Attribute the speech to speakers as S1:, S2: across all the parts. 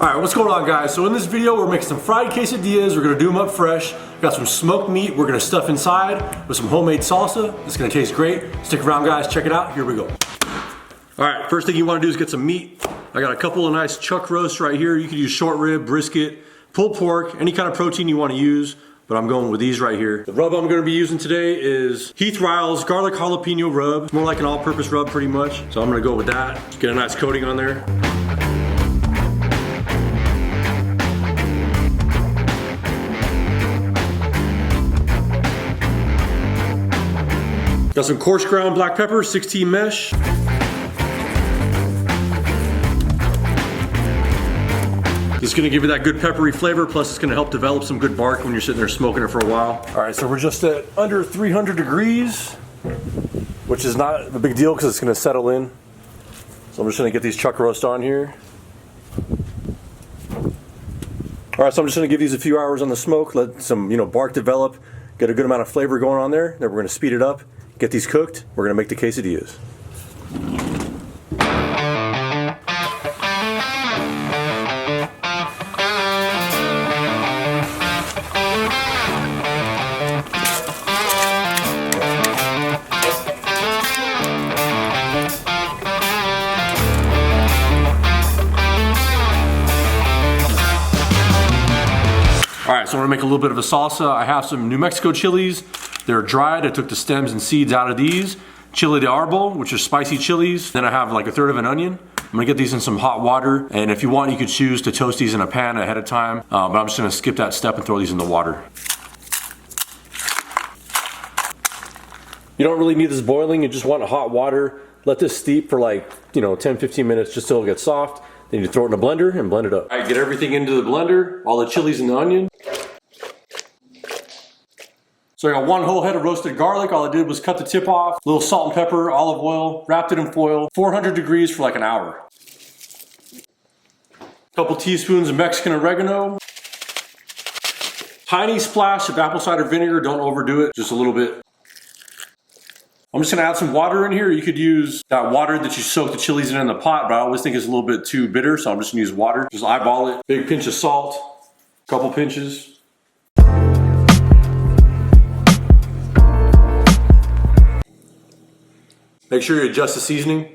S1: Alright, what's going on, guys? So in this video we're making some fried quesadillas. We're gonna do them up fresh. Got some smoked meat we're gonna stuff inside with some homemade salsa. It's gonna taste great. Stick around, guys, check it out. Here we go. Alright, first thing you wanna do is get some meat. I got a couple of nice chuck roasts right here. You could use short rib, brisket, pulled pork, any kind of protein you wanna use, but I'm going with these right here. The rub I'm gonna be using today is Heath Ryle's garlic jalapeno rub. It's more like an all-purpose rub pretty much. So I'm gonna go with that. Get a nice coating on there. Got some coarse ground black pepper, 16 mesh. It's gonna give you that good peppery flavor, plus it's gonna help develop some good bark when you're sitting there smoking it for a while. All right, so we're just at under 300 degrees, which is not a big deal because it's gonna settle in. So I'm just gonna get these chuck roast on here. All right, so I'm just gonna give these a few hours on the smoke, let some bark develop, get a good amount of flavor going on there. Then we're gonna speed it up, get these cooked. We're gonna make the quesadillas. All right, so I'm gonna make a little bit of a salsa. I have some New Mexico chilies. They're dried. I took the stems and seeds out of these. Chile de árbol, which are spicy chilies. Then I have like a third of an onion. I'm gonna get these in some hot water. And if you want, you could choose to toast these in a pan ahead of time. But I'm just gonna skip that step and throw these in the water. You don't really need this boiling. You just want hot water. Let this steep for like 10-15 minutes just till it gets soft. Then you throw it in a blender and blend it up. All right, get everything into the blender, all the chilies and the onion. So I got one whole head of roasted garlic. All I did was cut the tip off, a little salt and pepper, olive oil, wrapped it in foil, 400 degrees for like an hour. Couple teaspoons of Mexican oregano. Tiny splash of apple cider vinegar, don't overdo it, just a little bit. I'm just gonna add some water in here. You could use that water that you soak the chilies in the pot, but I always think it's a little bit too bitter, so I'm just gonna use water. Just eyeball it. Big pinch of salt, couple pinches. Make sure you adjust the seasoning.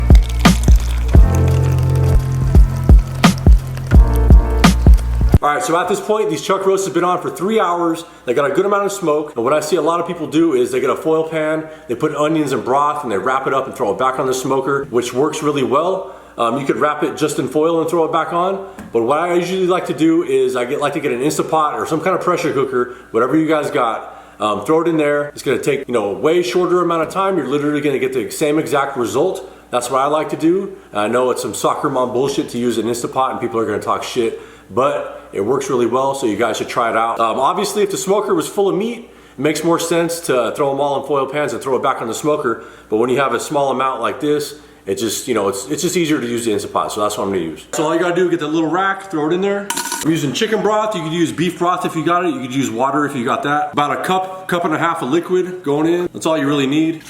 S1: All right, so at this point, these chuck roasts have been on for 3 hours. They got a good amount of smoke. And what I see a lot of people do is they get a foil pan, they put onions and broth, and they wrap it up and throw it back on the smoker, which works really well. You could wrap it just in foil and throw it back on. But what I usually like to do is like to get an Instapot or some kind of pressure cooker, whatever you guys got. Throw it in there. It's gonna take a way shorter amount of time. You're literally gonna get the same exact result. That's what I like to do. I know it's some soccer mom bullshit to use an Instapot and people are gonna talk shit, but it works really well, so you guys should try it out. Obviously, if the smoker was full of meat, it makes more sense to throw them all in foil pans and throw it back on the smoker. But when you have a small amount like this, it just, it's just easier to use the Instapot, so that's what I'm gonna use. So all you gotta do is get that little rack, throw it in there. I'm using chicken broth. You could use beef broth if you got it. You could use water if you got that. About a cup and a half of liquid going in. That's all you really need.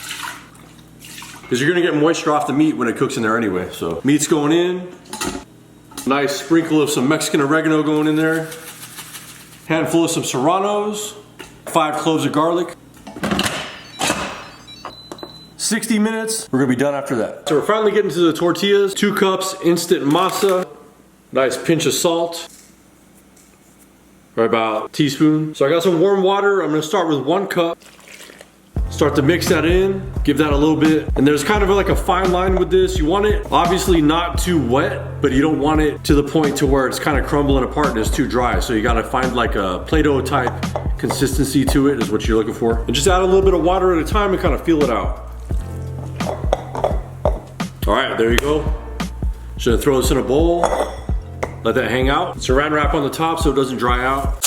S1: Because you're gonna get moisture off the meat when it cooks in there anyway. So meat's going in. Nice sprinkle of some Mexican oregano going in there. Handful of some serranos. 5 cloves of garlic. 60 minutes, we're gonna be done after that. So we're finally getting to the tortillas. 2 cups instant masa. Nice pinch of salt. Right about a teaspoon. So I got some warm water. I'm gonna start with 1 cup. Start to mix that in, give that a little bit. And there's kind of like a fine line with this. You want it obviously not too wet, but you don't want it to the point to where it's kind of crumbling apart and it's too dry. So you gotta find like a Play-Doh type consistency to it is what you're looking for. And just add a little bit of water at a time and kind of feel it out. All right, there you go. Just gonna throw this in a bowl. Let that hang out. Saran wrap on the top so it doesn't dry out.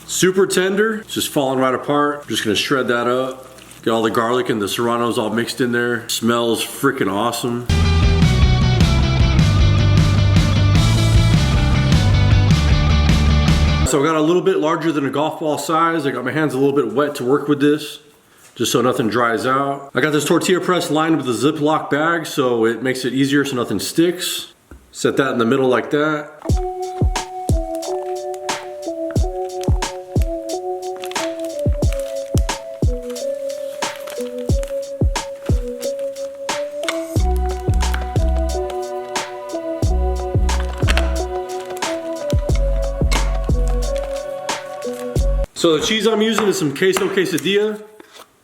S1: Super tender, it's just falling right apart. I'm just gonna shred that up. Get all the garlic and the serranos all mixed in there. Smells freaking awesome. So I got a little bit larger than a golf ball size. I got my hands a little bit wet to work with this, just so nothing dries out. I got this tortilla press lined with a Ziploc bag so it makes it easier so nothing sticks. Set that in the middle like that. So the cheese I'm using is some queso quesadilla,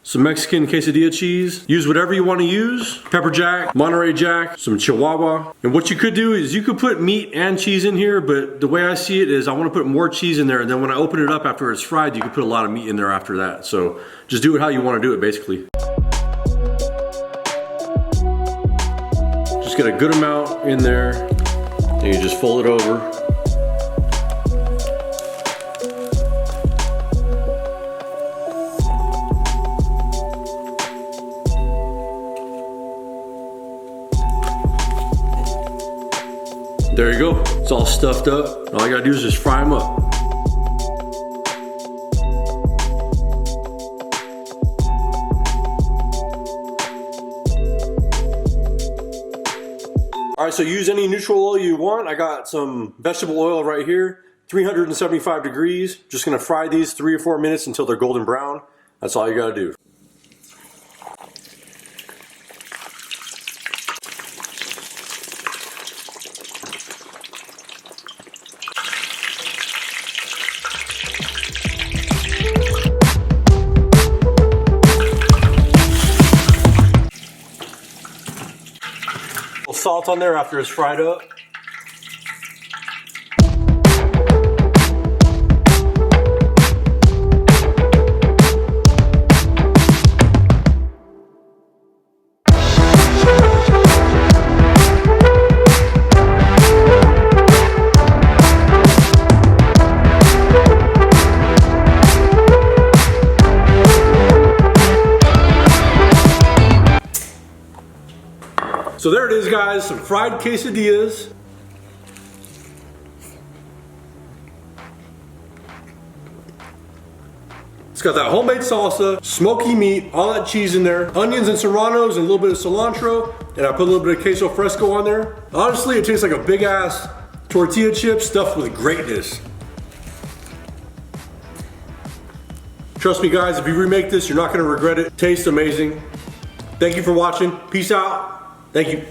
S1: some Mexican quesadilla cheese. Use whatever you want to use. Pepper jack, Monterey jack, some Chihuahua. And what you could do is you could put meat and cheese in here, but the way I see it is I want to put more cheese in there, and then when I open it up after it's fried, you can put a lot of meat in there after that. So just do it how you want to do it, basically. Just get a good amount in there, and you just fold it over. There you go. It's all stuffed up. All I gotta do is just fry them up. All right, so use any neutral oil you want. I got some vegetable oil right here, 375 degrees. Just gonna fry these 3 or 4 minutes until they're golden brown. That's all you gotta do. Salt on there after it's fried up. So there it is, guys, some fried quesadillas. It's got that homemade salsa, smoky meat, all that cheese in there, onions and serranos and a little bit of cilantro, and I put a little bit of queso fresco on there. Honestly, it tastes like a big ass tortilla chip stuffed with greatness. Trust me, guys, if you remake this, you're not gonna regret it. Tastes amazing. Thank you for watching. Peace out. Thank you.